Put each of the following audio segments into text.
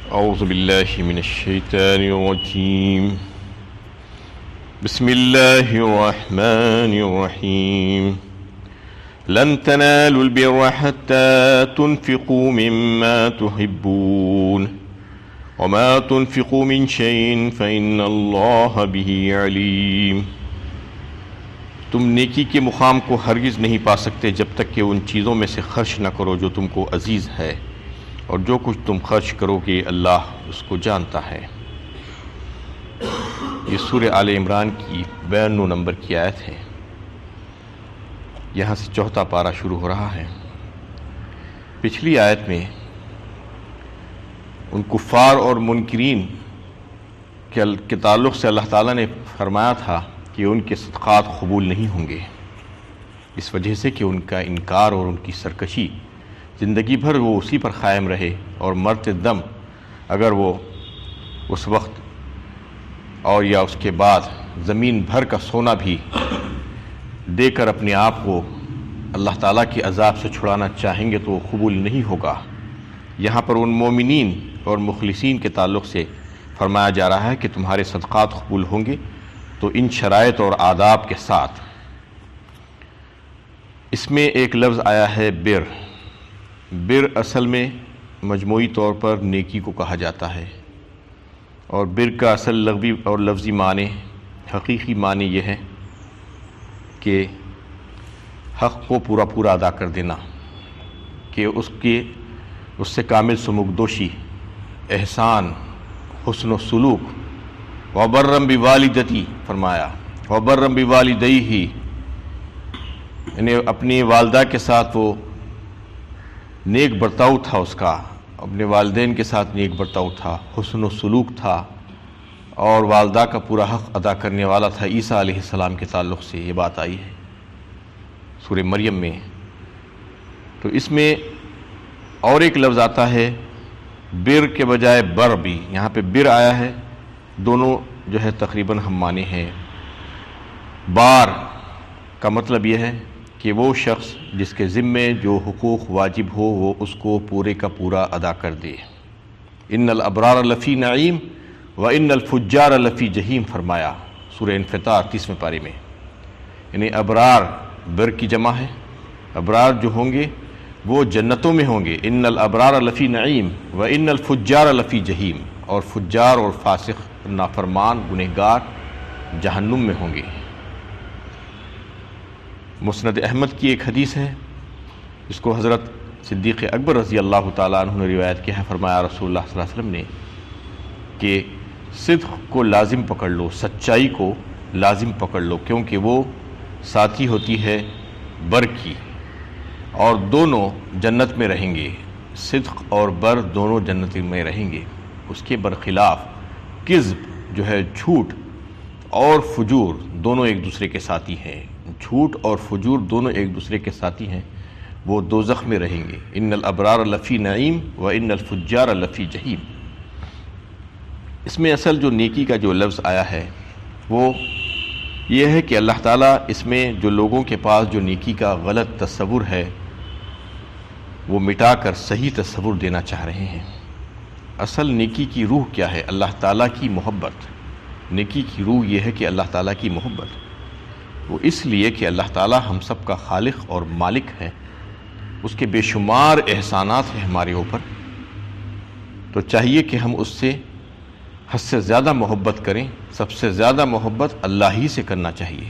أعوذ بالله من الشيطان الرجيم بسم الله الرحمن الرحيم لن تنالوا البر حتى تنفقوا مما تحبون وما تنفقوا من شيء فإن الله به عليم۔ تم نیکی کے مقام کو ہرگز نہیں پا سکتے جب تک کہ ان چیزوں میں سے خرچ نہ کرو جو تم کو عزیز ہے، اور جو کچھ تم خرچ کرو گے اللہ اس کو جانتا ہے۔ یہ سورہ آل عمران کی 92 نمبر کی آیت ہے۔ یہاں سے چوتھا پارہ شروع ہو رہا ہے۔ پچھلی آیت میں ان کفار اور منکرین کے تعلق سے اللہ تعالیٰ نے فرمایا تھا کہ ان کے صدقات قبول نہیں ہوں گے، اس وجہ سے کہ ان کا انکار اور ان کی سرکشی زندگی بھر وہ اسی پر قائم رہے، اور مرتے دم اگر وہ اس وقت اور یا اس کے بعد زمین بھر کا سونا بھی دے کر اپنے آپ کو اللہ تعالیٰ کے عذاب سے چھڑانا چاہیں گے تو وہ قبول نہیں ہوگا۔ یہاں پر ان مومنین اور مخلصین کے تعلق سے فرمایا جا رہا ہے کہ تمہارے صدقات قبول ہوں گے تو ان شرائط اور آداب کے ساتھ۔ اس میں ایک لفظ آیا ہے بر۔ بر اصل میں مجموعی طور پر نیکی کو کہا جاتا ہے، اور بر کا اصل لغوی اور لفظی معنی، حقیقی معنی یہ ہے کہ حق کو پورا ادا کر دینا، کہ اس سے کامل سمکدوشی، احسان، حسن و سلوک۔ وبرم بوالدتی فرمایا، وبرم بوالدیہ، یعنی اپنی والدہ کے ساتھ وہ نیک برتاؤ تھا، اس کا اپنے والدین کے ساتھ نیک برتاؤ تھا، حسن و سلوک تھا، اور والدہ کا پورا حق ادا کرنے والا تھا۔ عیسیٰ علیہ السلام کے تعلق سے یہ بات آئی ہے سورہ مریم میں۔ تو اس میں اور ایک لفظ آتا ہے بر کے بجائے بر بھی، یہاں پہ بر آیا ہے، دونوں جو ہے تقریباً ہم معنی ہیں۔ بار کا مطلب یہ ہے کہ وہ شخص جس کے ذمے جو حقوق واجب ہو وہ اس کو پورے کا پورا ادا کر دے۔ ان الابرار لفی نعیم و ان الفجار لفی جہیم فرمایا سورہ انفطار 30ویں پارے میں۔ یعنی ابرار بر کی جمع ہے، ابرار جو ہوں گے وہ جنتوں میں ہوں گے۔ ان الابرار لفی نعیم و ان الفجار لفی جہیم، اور فجار اور فاسق، نافرمان، گنہگار جہنم میں ہوں گے۔ مسند احمد کی ایک حدیث ہے جس کو حضرت صدیق اکبر رضی اللہ تعالیٰ عنہ نے روایت کیا ہے۔ فرمایا رسول اللہ صلی اللہ علیہ وسلم نے کہ صدق کو لازم پکڑ لو، سچائی کو لازم پکڑ لو، کیونکہ وہ ساتھی ہوتی ہے بر کی، اور دونوں جنت میں رہیں گے۔ صدق اور بر دونوں جنت میں رہیں گے۔ اس کے برخلاف کذب جو ہے جھوٹ، اور فجور دونوں ایک دوسرے کے ساتھی ہیں۔ جھوٹ اور فجور دونوں ایک دوسرے کے ساتھی ہیں، وہ دوزخ میں رہیں گے۔ ان الابرار لفی نعیم و ان الفجار لفی جہیم۔ اس میں اصل جو نیکی کا جو لفظ آیا ہے وہ یہ ہے کہ اللہ تعالیٰ اس میں جو لوگوں کے پاس جو نیکی کا غلط تصور ہے وہ مٹا کر صحیح تصور دینا چاہ رہے ہیں۔ اصل نیکی کی روح کیا ہے؟ اللہ تعالیٰ کی محبت۔ نیکی کی روح یہ ہے کہ اللہ تعالیٰ کی محبت، وہ اس لیے کہ اللہ تعالیٰ ہم سب کا خالق اور مالک ہے، اس کے بے شمار احسانات ہیں ہمارے اوپر، تو چاہیے کہ ہم اس سے حد سے زیادہ محبت کریں۔ سب سے زیادہ محبت اللہ ہی سے کرنا چاہیے۔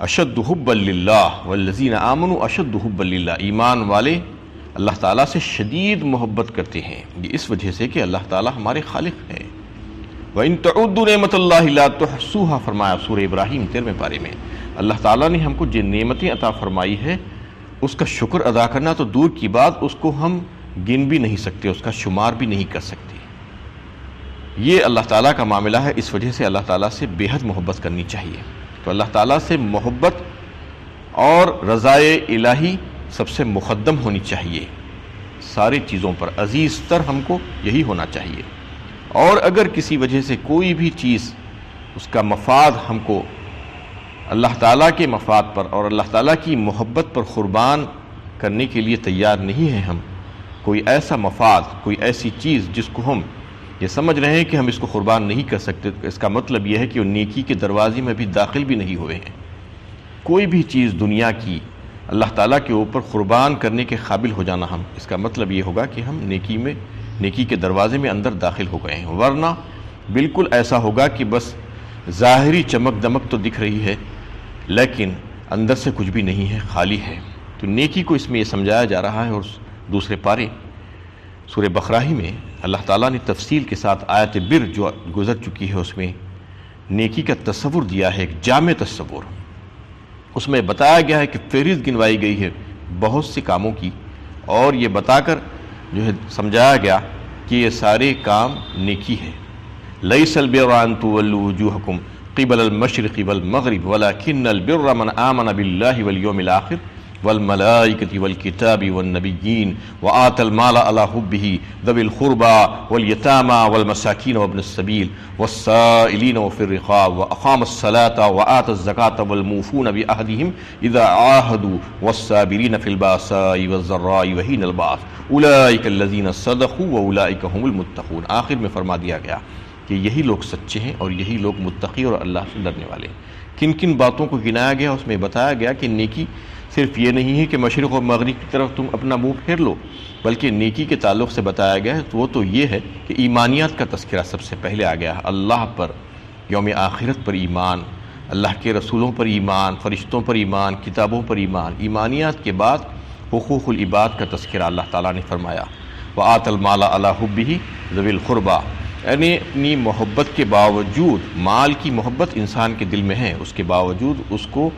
اشد حبا للہ والذین آمنوا اشد حبا للہ، ایمان والے اللہ تعالیٰ سے شدید محبت کرتے ہیں، یہ اس وجہ سے کہ اللہ تعالیٰ ہمارے خالق ہے۔ وَإِن تَعُدُّوا نِعْمَةَ اللَّهِ لَا تُحْصُوهَا فرمایا سورہ ابراہیم 13ویں پارے میں۔ اللہ تعالیٰ نے ہم کو جن نعمتیں عطا فرمائی ہے اس کا شکر ادا کرنا تو دور کی بات، اس کو ہم گن بھی نہیں سکتے، اس کا شمار بھی نہیں کر سکتے۔ یہ اللہ تعالیٰ کا معاملہ ہے، اس وجہ سے اللہ تعالیٰ سے بے حد محبت کرنی چاہیے۔ تو اللہ تعالیٰ سے محبت اور رضائے الہی سب سے مقدم ہونی چاہیے ساری چیزوں پر، عزیز تر ہم کو یہی ہونا چاہیے۔ اور اگر کسی وجہ سے کوئی بھی چیز اس کا مفاد ہم کو اللہ تعالیٰ کے مفاد پر اور اللہ تعالیٰ کی محبت پر قربان کرنے کے لیے تیار نہیں ہیں، ہم کوئی ایسا مفاد، کوئی ایسی چیز جس کو ہم یہ سمجھ رہے ہیں کہ ہم اس کو قربان نہیں کر سکتے، اس کا مطلب یہ ہے کہ وہ نیکی کے دروازے میں بھی داخل بھی نہیں ہوئے ہیں۔ کوئی بھی چیز دنیا کی اللہ تعالیٰ کے اوپر قربان کرنے کے قابل ہو جانا ہم، اس کا مطلب یہ ہوگا کہ ہم نیکی کے دروازے میں اندر داخل ہو گئے ہیں، ورنہ بالکل ایسا ہوگا کہ بس ظاہری چمک دمک تو دکھ رہی ہے لیکن اندر سے کچھ بھی نہیں ہے، خالی ہے۔ تو نیکی کو اس میں یہ سمجھایا جا رہا ہے۔ اور دوسرے پارے سورہ بقرہ میں اللہ تعالیٰ نے تفصیل کے ساتھ آیت بر جو گزر چکی ہے اس میں نیکی کا تصور دیا ہے، ایک جامع تصور۔ اس میں بتایا گیا ہے کہ فہرست گنوائی گئی ہے بہت سے کاموں کی، اور یہ بتا کر جو ہے سمجھایا گیا کہ یہ سارے کام نیکی ہے۔ لیس البر ان تولوا وجوہکم قبل المشرق والمغرب ولکن البر من آمن باللہ والیوم الآخر والملائکۃ والکتاب والنبیین وآتى المال على حبه ذوی القربى والیتامى والمساکین وابن السبیل والسائلین وفی الرقاب واقام الصلاة وآتى الزکاة والموفون بعہدهم اذا عاہدوا والصابرین فی الباساء والضراء وحین الباس اولئک الذین صدقوا واولئک هم المتقون۔ آخر میں فرما دیا گیا کہ یہی لوگ سچے ہیں اور یہی لوگ متقی اور اللہ سے ڈرنے والے ہیں۔ کن کن باتوں کو گنایا گیا، اس میں بتایا گیا کہ نیکی صرف یہ نہیں ہے کہ مشرق اور مغرب کی طرف تم اپنا منہ پھیر لو، بلکہ نیکی کے تعلق سے بتایا گیا ہے تو وہ تو یہ ہے کہ ایمانیات کا تذکرہ سب سے پہلے آ گیا ہے۔ اللہ پر، یوم آخرت پر ایمان، اللہ کے رسولوں پر ایمان، فرشتوں پر ایمان، کتابوں پر ایمان۔ ایمانیات کے بعد حقوق العباد کا تذکرہ اللہ تعالیٰ نے فرمایا، وآتى المال على حبه ذوی القربى، یعنی اپنی محبت کے باوجود، مال کی محبت انسان کے دل میں ہے، اس کے باوجود اس کو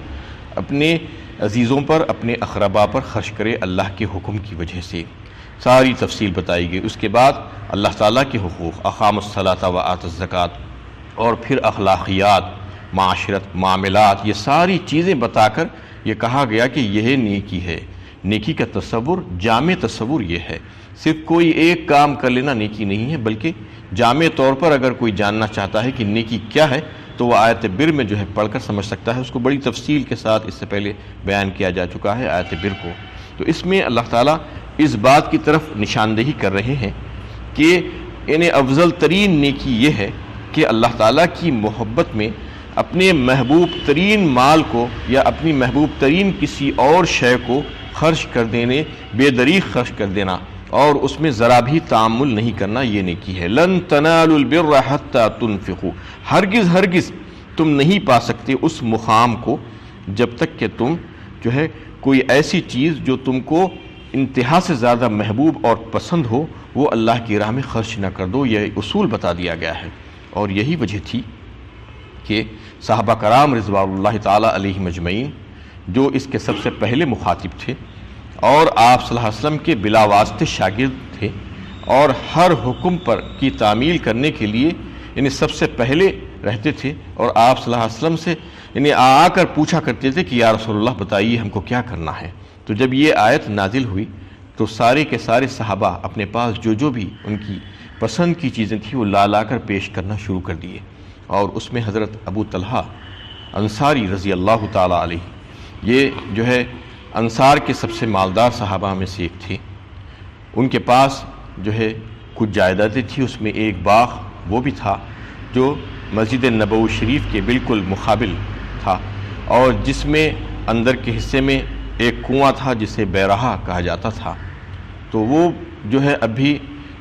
اپنے عزیزوں پر، اپنے اقربا پر خرچ کرے اللہ کے حکم کی وجہ سے۔ ساری تفصیل بتائی گئی۔ اس کے بعد اللہ تعالیٰ کے حقوق، اقام الصلاۃ وآت الزکوٰۃ، اور پھر اخلاقیات، معاشرت، معاملات، یہ ساری چیزیں بتا کر یہ کہا گیا کہ یہ نیکی ہے۔ نیکی کا تصور، جامع تصور یہ ہے، صرف کوئی ایک کام کر لینا نیکی نہیں ہے، بلکہ جامع طور پر اگر کوئی جاننا چاہتا ہے کہ نیکی کیا ہے تو وہ آیت بر میں جو ہے پڑھ کر سمجھ سکتا ہے۔ اس کو بڑی تفصیل کے ساتھ اس سے پہلے بیان کیا جا چکا ہے آیت بر کو۔ تو اس میں اللہ تعالیٰ اس بات کی طرف نشاندہی کر رہے ہیں کہ انہیں افضل ترین نیکی یہ ہے کہ اللہ تعالیٰ کی محبت میں اپنے محبوب ترین مال کو یا اپنی محبوب ترین کسی اور شے کو خرچ کر دینے، بے دریغ خرچ کر دینا، اور اس میں ذرا بھی تعامل نہیں کرنا، یہ نیکی ہے۔ لن تنالوا البر حتى تنفقوا، ہرگز تم نہیں پا سکتے اس مقام کو جب تک کہ تم جو ہے کوئی ایسی چیز جو تم کو انتہا سے زیادہ محبوب اور پسند ہو وہ اللہ کی راہ میں خرچ نہ کر دو۔ یہ اصول بتا دیا گیا ہے، اور یہی وجہ تھی کہ صحابہ کرام رضوان اللہ تعالی علیہم اجمعین جو اس کے سب سے پہلے مخاطب تھے اور آپ صلی اللہ علیہ وسلم کے بلا واسطے شاگرد تھے، اور ہر حکم پر کی تعمیل کرنے کے لیے انہیں سب سے پہلے رہتے تھے، اور آپ صلی اللہ علیہ وسلم سے انہیں آ کر پوچھا کرتے تھے کہ یا رسول اللہ بتائیے ہم کو کیا کرنا ہے۔ تو جب یہ آیت نازل ہوئی تو سارے کے سارے صحابہ اپنے پاس جو بھی ان کی پسند کی چیزیں تھیں وہ لا کر پیش کرنا شروع کر دیے، اور اس میں حضرت ابو طلحہ انصاری رضی اللہ تعالی علیہ، یہ جو ہے انصار کے سب سے مالدار صحابہ میں سے ایک تھے۔ ان کے پاس جو ہے کچھ جائیدادیں تھیں، اس میں ایک باغ وہ بھی تھا جو مسجد نبوی شریف کے بالکل مقابل تھا، اور جس میں اندر کے حصے میں ایک کنواں تھا جسے بیرہا کہا جاتا تھا۔ تو وہ جو ہے ابھی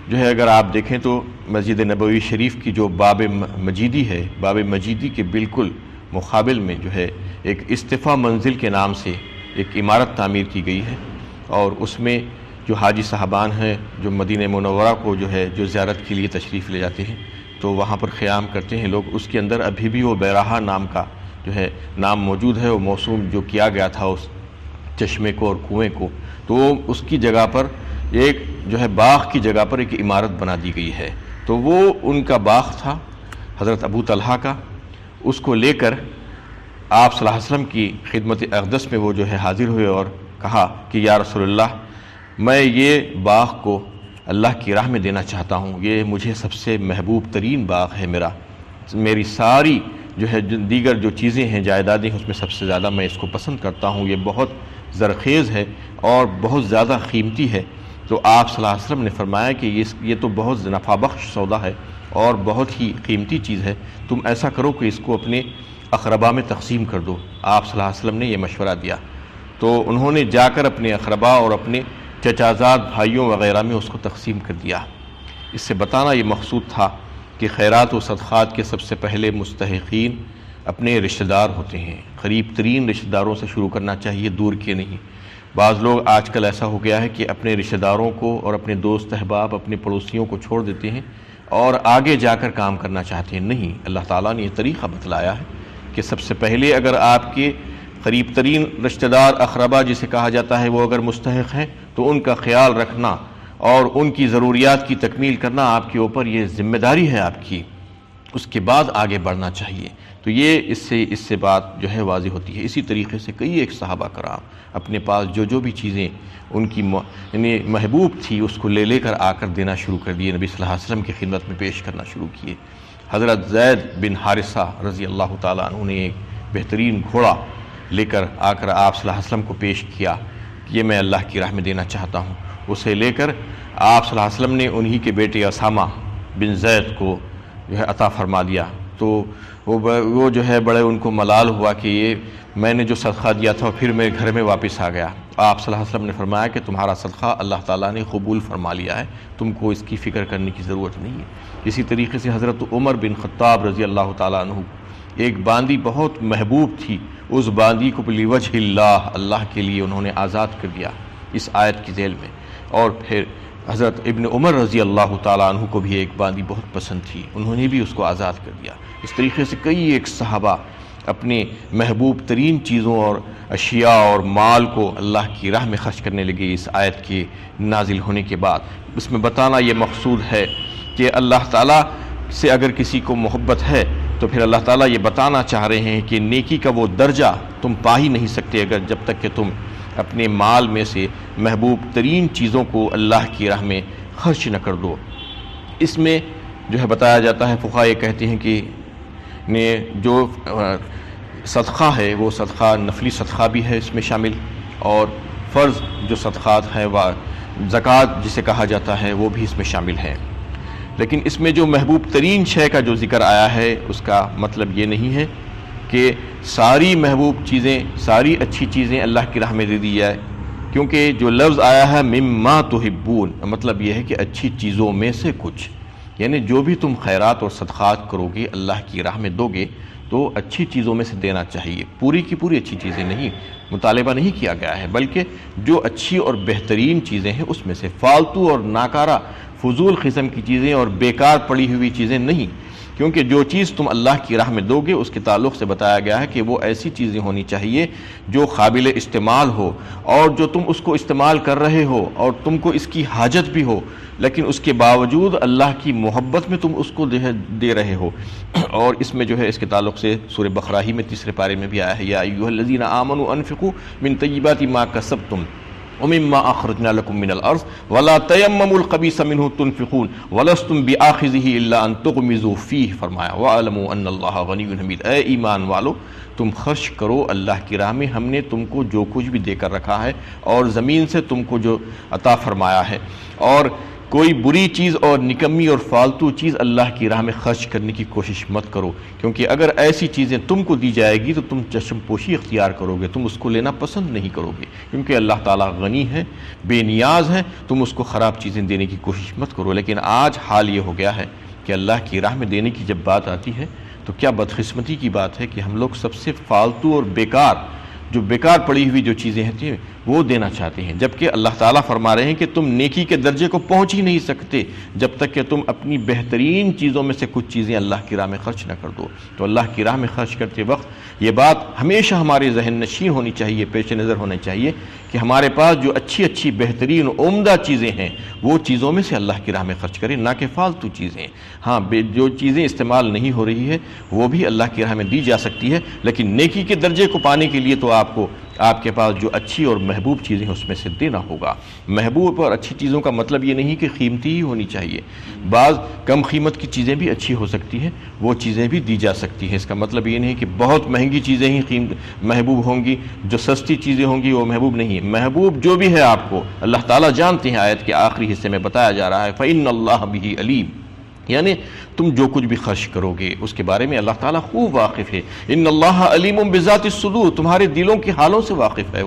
جو ہے اگر آپ دیکھیں تو مسجد نبوی شریف کی جو باب مجیدی ہے، باب مجیدی کے بالکل مقابل میں جو ہے ایک استفا منزل کے نام سے ایک عمارت تعمیر کی گئی ہے، اور اس میں جو حاجی صاحبان ہیں جو مدینہ منورہ کو جو ہے جو زیارت کے لیے تشریف لے جاتے ہیں تو وہاں پر قیام کرتے ہیں لوگ، اس کے اندر ابھی بھی وہ بیرہا نام کا جو ہے نام موجود ہے، وہ موسوم جو کیا گیا تھا اس چشمے کو اور کنویں کو، تو اس کی جگہ پر ایک جو ہے باغ کی جگہ پر ایک عمارت بنا دی گئی ہے۔ تو وہ ان کا باغ تھا حضرت ابو طلحہ کا، اس کو لے کر آپ صلی اللہ علیہ وسلم کی خدمت اقدس میں وہ جو ہے حاضر ہوئے اور کہا کہ یا رسول اللہ میں یہ باغ کو اللہ کی راہ میں دینا چاہتا ہوں، یہ مجھے سب سے محبوب ترین باغ ہے، میری ساری جو ہے دیگر جو چیزیں ہیں جائیدادیں اس میں سب سے زیادہ میں اس کو پسند کرتا ہوں، یہ بہت زرخیز ہے اور بہت زیادہ قیمتی ہے، تو آپ صلی اللہ علیہ وسلم نے فرمایا کہ یہ تو بہت نفع بخش سودا ہے اور بہت ہی قیمتی چیز ہے، تم ایسا کرو کہ اس کو اپنے اقربا میں تقسیم کر دو۔ آپ صلی اللہ علیہ وسلم نے یہ مشورہ دیا، تو انہوں نے جا کر اپنے اقربا اور اپنے چچازاد بھائیوں وغیرہ میں اس کو تقسیم کر دیا۔ اس سے بتانا یہ مقصود تھا کہ خیرات و صدقات کے سب سے پہلے مستحقین اپنے رشتہ دار ہوتے ہیں، قریب ترین رشتہ داروں سے شروع کرنا چاہیے، دور کے نہیں۔ بعض لوگ آج کل ایسا ہو گیا ہے کہ اپنے رشتہ داروں کو اور اپنے دوست احباب، اپنے پڑوسیوں کو چھوڑ دیتے ہیں اور آگے جا کر کام کرنا چاہتے ہیں۔ نہیں، اللہ تعالیٰ نے یہ طریقہ بتلایا ہے کہ سب سے پہلے اگر آپ کے قریب ترین رشتہ دار اقربا جسے کہا جاتا ہے وہ اگر مستحق ہیں تو ان کا خیال رکھنا اور ان کی ضروریات کی تکمیل کرنا آپ کے اوپر یہ ذمہ داری ہے آپ کی، اس کے بعد آگے بڑھنا چاہیے۔ تو یہ اس سے بات جو ہے واضح ہوتی ہے۔ اسی طریقے سے کئی ایک صحابہ کرام اپنے پاس جو بھی چیزیں ان کی یعنی محبوب تھی اس کو لے کر آ کر دینا شروع کر دیے، نبی صلی اللہ علیہ وسلم کی خدمت میں پیش کرنا شروع کیے۔ حضرت زید بن حارثہ رضی اللہ تعالیٰ عنہ نے ایک بہترین گھوڑا لے کر آ کر آپ صلی اللہ علیہ وسلم کو پیش کیا کہ یہ میں اللہ کی راہ میں دینا چاہتا ہوں۔ اسے لے کر آپ صلی اللہ علیہ وسلم نے انہی کے بیٹے اسامہ بن زید کو جو ہے عطا فرما دیا۔ تو وہ جو ہے بڑے ان کو ملال ہوا کہ یہ میں نے جو صدقہ دیا تھا پھر میرے گھر میں واپس آ گیا۔ آپ صلی اللہ علیہ وسلم نے فرمایا کہ تمہارا صدقہ اللہ تعالیٰ نے قبول فرما لیا ہے، تم کو اس کی فکر کرنے کی ضرورت نہیں ہے۔ اسی طریقے سے حضرت عمر بن خطاب رضی اللہ تعالیٰ عنہ ایک باندی بہت محبوب تھی، اس باندی کو لوجہ اللہ کے لیے انہوں نے آزاد کر دیا اس آیت کی ذیل میں۔ اور پھر حضرت ابن عمر رضی اللہ تعالیٰ عنہ کو بھی ایک باندی بہت پسند تھی، انہوں نے بھی اس کو آزاد کر دیا۔ اس طریقے سے کئی ایک صحابہ اپنے محبوب ترین چیزوں اور اشیاء اور مال کو اللہ کی راہ میں خرچ کرنے لگے اس آیت کے نازل ہونے کے بعد۔ اس میں بتانا یہ مقصود ہے کہ اللہ تعالیٰ سے اگر کسی کو محبت ہے تو پھر اللہ تعالیٰ یہ بتانا چاہ رہے ہیں کہ نیکی کا وہ درجہ تم پا ہی نہیں سکتے اگر جب تک کہ تم اپنے مال میں سے محبوب ترین چیزوں کو اللہ کی راہ میں خرچ نہ کر دو۔ اس میں جو ہے بتایا جاتا ہے، فقہاء یہ کہتے ہیں کہ جو صدقہ ہے وہ صدقہ نفلی صدقہ بھی ہے اس میں شامل، اور فرض جو صدقات ہیں وہ زکوٰۃ جسے کہا جاتا ہے وہ بھی اس میں شامل ہے۔ لیکن اس میں جو محبوب ترین شے کا جو ذکر آیا ہے اس کا مطلب یہ نہیں ہے کہ ساری محبوب چیزیں، ساری اچھی چیزیں اللہ کی راہ میں دے دی جائے، کیونکہ جو لفظ آیا ہے مما تحبون، مطلب یہ ہے کہ اچھی چیزوں میں سے کچھ، یعنی جو بھی تم خیرات اور صدقات کرو گے اللہ کی راہ میں دو گے تو اچھی چیزوں میں سے دینا چاہیے، پوری کی پوری اچھی چیزیں نہیں، مطالبہ نہیں کیا گیا ہے، بلکہ جو اچھی اور بہترین چیزیں ہیں اس میں سے، فالتو اور ناکارہ فضول قسم کی چیزیں اور بیکار پڑی ہوئی چیزیں نہیں، کیونکہ جو چیز تم اللہ کی راہ میں دو گے اس کے تعلق سے بتایا گیا ہے کہ وہ ایسی چیزیں ہونی چاہیے جو قابل استعمال ہو، اور جو تم اس کو استعمال کر رہے ہو اور تم کو اس کی حاجت بھی ہو، لیکن اس کے باوجود اللہ کی محبت میں تم اس کو دے رہے ہو۔ اور اس میں جو ہے اس کے تعلق سے سورہ بقرہ ہی میں 3 پارے میں بھی آیا ہے، یا ایھا الذین آمنوا انفقوا من طیبات ما کسبتم ومما اخرجنا لكم من الارض ولا تيمموا الخبيث منه تنفقون ولستم باخذه الا ان تغمزوا فيه، فرمایا واعلموا ان اللہ غنی حمید، اے ایمان والو تم خرچ کرو اللہ کی راہ میں، ہم نے تم کو جو کچھ بھی دے کر رکھا ہے اور زمین سے تم کو جو عطا فرمایا ہے، اور کوئی بری چیز اور نکمی اور فالتو چیز اللہ کی راہ میں خرچ کرنے کی کوشش مت کرو، کیونکہ اگر ایسی چیزیں تم کو دی جائے گی تو تم چشم پوشی اختیار کرو گے، تم اس کو لینا پسند نہیں کرو گے، کیونکہ اللہ تعالیٰ غنی ہے، بے نیاز ہے، تم اس کو خراب چیزیں دینے کی کوشش مت کرو۔ لیکن آج حال یہ ہو گیا ہے کہ اللہ کی راہ میں دینے کی جب بات آتی ہے تو کیا بدقسمتی کی بات ہے کہ ہم لوگ سب سے فالتو اور بیکار پڑی ہوئی جو چیزیں ہیں وہ دینا چاہتے ہیں، جبکہ اللہ تعالیٰ فرما رہے ہیں کہ تم نیکی کے درجے کو پہنچ ہی نہیں سکتے جب تک کہ تم اپنی بہترین چیزوں میں سے کچھ چیزیں اللہ کی راہ میں خرچ نہ کر دو۔ تو اللہ کی راہ میں خرچ کرتے وقت یہ بات ہمیشہ ہمارے ذہن نشین ہونی چاہیے، پیش نظر ہونا چاہیے کہ ہمارے پاس جو اچھی بہترین عمدہ چیزیں ہیں وہ چیزوں میں سے اللہ کی راہ میں خرچ کریں، نہ کہ فالتو چیزیں۔ ہاں، جو چیزیں استعمال نہیں ہو رہی ہے وہ بھی اللہ کی راہ میں دی جا سکتی ہے، لیکن نیکی کے درجے کو پانے کے لیے تو آپ کو آپ کے پاس جو اچھی اور محبوب چیزیں ہیں اس میں سے دینا ہوگا۔ محبوب اور اچھی چیزوں کا مطلب یہ نہیں کہ قیمتی ہی ہونی چاہیے، بعض کم قیمت کی چیزیں بھی اچھی ہو سکتی ہیں، وہ چیزیں بھی دی جا سکتی ہیں۔ اس کا مطلب یہ نہیں کہ بہت مہنگی چیزیں ہی محبوب ہوں گی، جو سستی چیزیں ہوں گی وہ محبوب نہیں ہے۔ محبوب جو بھی ہے آپ کو اللہ تعالیٰ جانتے ہیں، آیت کے آخری حصے میں بتایا جا رہا ہے فَإِنَّ اللَّهَ بِهِ عَلِيمٌ، یعنی تم جو کچھ بھی خرچ کرو گے اس کے بارے میں اللہ تعالیٰ خوب واقف ہے۔ ان اللہ علیم بذات الصدور، تمہارے دلوں کے حالوں سے واقف ہے،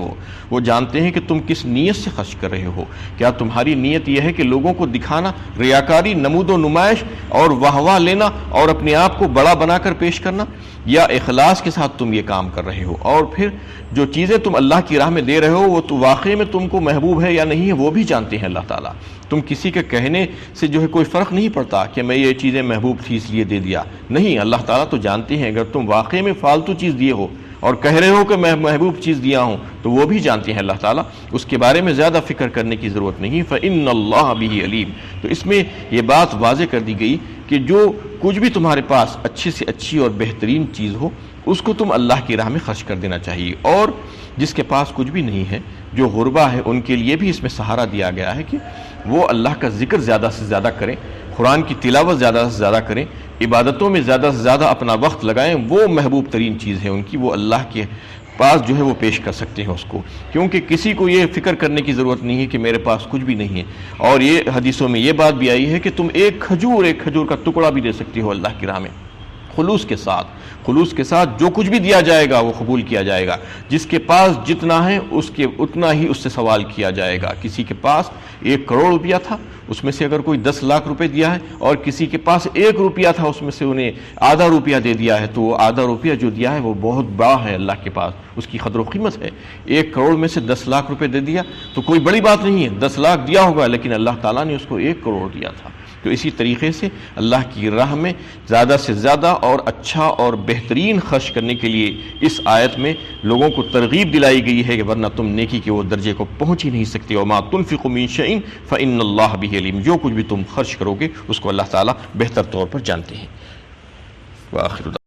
وہ جانتے ہیں کہ تم کس نیت سے خرچ کر رہے ہو۔ کیا تمہاری نیت یہ ہے کہ لوگوں کو دکھانا، ریاکاری، نمود و نمائش اور واہ واہ لینا اور اپنے آپ کو بڑا بنا کر پیش کرنا، یا اخلاص کے ساتھ تم یہ کام کر رہے ہو؟ اور پھر جو چیزیں تم اللہ کی راہ میں دے رہے ہو وہ تو واقعی میں تم کو محبوب ہے یا نہیں ہے وہ بھی جانتے ہیں اللہ تعالیٰ۔ تم کسی کے کہنے سے جو ہے کوئی فرق نہیں پڑتا کہ میں یہ چیزیں محبوب تھی اس لیے دے دیا، نہیں، اللہ تعالیٰ تو جانتے ہیں۔ اگر تم واقعی میں فالتو چیز دیے ہو اور کہہ رہے ہو کہ میں محبوب چیز دیا ہوں تو وہ بھی جانتے ہیں اللہ تعالیٰ، اس کے بارے میں زیادہ فکر کرنے کی ضرورت نہیں۔ فَإِنَّ اللَّهَ بِهِ عَلِيمٌ، تو اس میں یہ بات واضح کر دی گئی کہ جو کچھ بھی تمہارے پاس اچھی سے اچھی اور بہترین چیز ہو اس کو تم اللہ کی راہ میں خرچ کر دینا چاہیے، اور جس کے پاس کچھ بھی نہیں ہے، جو غربا ہے، ان کے لیے بھی اس میں سہارا دیا گیا ہے کہ وہ اللہ کا ذکر زیادہ سے زیادہ کریں، قرآن کی تلاوت زیادہ سے زیادہ کریں، عبادتوں میں زیادہ سے زیادہ اپنا وقت لگائیں۔ وہ محبوب ترین چیز ہے ان کی، وہ اللہ کے پاس جو ہے وہ پیش کر سکتے ہیں اس کو، کیونکہ کسی کو یہ فکر کرنے کی ضرورت نہیں ہے کہ میرے پاس کچھ بھی نہیں ہے۔ اور یہ حدیثوں میں یہ بات بھی آئی ہے کہ تم ایک کھجور کا ٹکڑا بھی دے سکتے ہو اللہ کی راہ میں، خلوص کے ساتھ جو کچھ بھی دیا جائے گا وہ قبول کیا جائے گا۔ جس کے پاس جتنا ہے اس کے اتنا ہی اس سے سوال کیا جائے گا۔ کسی کے پاس 1 کروڑ روپیہ تھا، اس میں سے اگر کوئی 10 لاکھ روپے دیا ہے، اور کسی کے پاس 1 روپیہ تھا اس میں سے انہیں آدھا روپیہ دے دیا ہے، تو وہ آدھا روپیہ جو دیا ہے وہ بہت بڑا ہے اللہ کے پاس، اس کی قدر و قیمت ہے۔ 1 کروڑ میں سے 10 لاکھ روپے دے دیا تو کوئی بڑی بات نہیں ہے، 10 لاکھ دیا ہوگا لیکن اللہ تعالیٰ نے اس کو 1 کروڑ دیا تھا۔ تو اسی طریقے سے اللہ کی راہ میں زیادہ سے زیادہ اور اچھا اور بہترین خرچ کرنے کے لیے اس آیت میں لوگوں کو ترغیب دلائی گئی ہے کہ ورنہ تم نیکی کے وہ درجے کو پہنچ ہی نہیں سکتے۔ وما تنفقوا من شيء فإن الله به عليم، جو کچھ بھی تم خرچ کرو گے اس کو اللہ تعالیٰ بہتر طور پر جانتے ہیں۔ وآخر